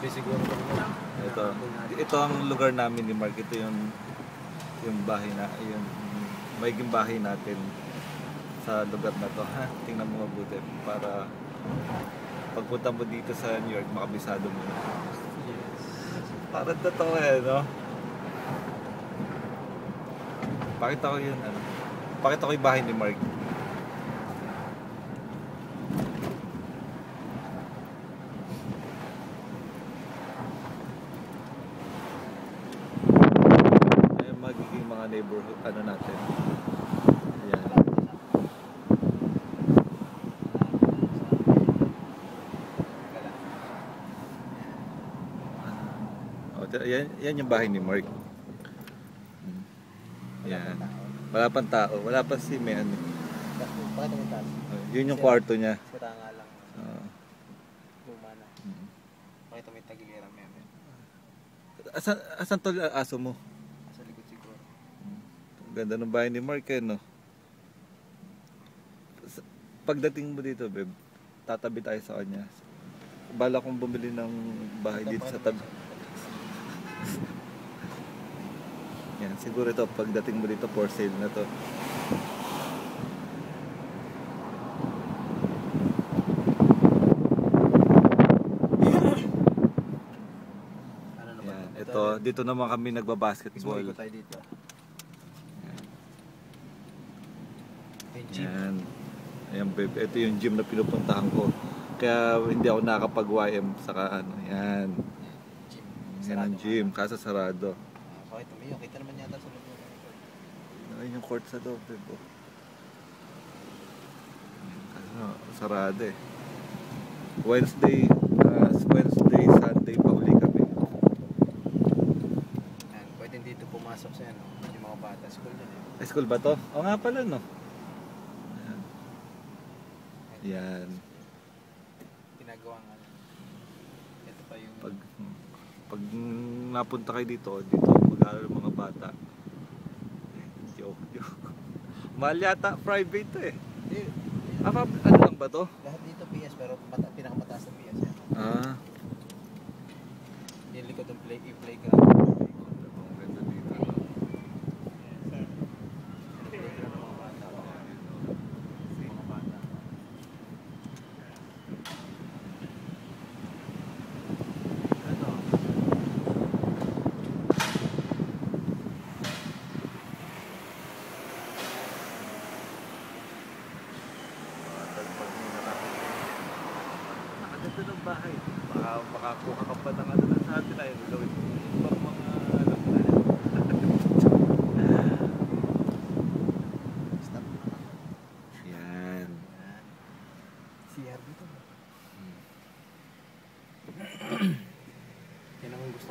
gabi siguro. Ito ang lugar namin ni Mark. Ito yung bahay na, yung magiging bahay natin sa lugar na to. Ha? Tingnan mo mabuti para pagpunta mo dito sa New York, makabisado mo na. Parang totoo no? Pakita ko yun, pakita ko yung bahay ni Mark. Ay, magiging mga neighborhood, natin. Ayan. Yan yung bahay ni Mark. Yan. Wala pang tao. Wala pa si May Pakita mo taas. Yun yung kwarto niya. Sira nga lang. Luma na. Pakita mo yung tagiliran mo yan. Asan to aso mo? Sa likod siguro. Ganda ng bahay ni Mark no? Pagdating mo dito, babe, tatabi tayo sa kanya. Bala kong bumili ng bahay dito sa tabi. Yan, siguro ito, pagdating mo dito, for sale na to. Yan, ito, dito naman kami nagbabasketball. Ismo tayo dito. Yan. Ayan, babe, ito yung gym na pinupuntahan ko. Kaya hindi ako nakakapag-YM saka yan. Yan ang gym, kaso sarado. Pakita mo yun, kita naman yata sa loob. Ayun yung court sa loob, babe. Kaso sarado Wednesday, Sunday pa uli kami. Yan, pwede dito pumasok sa yung mga bata. School yan School ba to? O nga pala no. Yan. Ginagawa nga. Ito pa yung pag napunta kayo dito mag-aaral ng mga bata. Joke. Mahal yata, private to ano lang ba to? Lahat dito PS pero pinakamataas na PS yan. Yung likod ng playground. Ito ng bahay. Makakuha ka pa ng sabi na yun. Gawin Stop. Yan. CR dito. Yan ang gusto.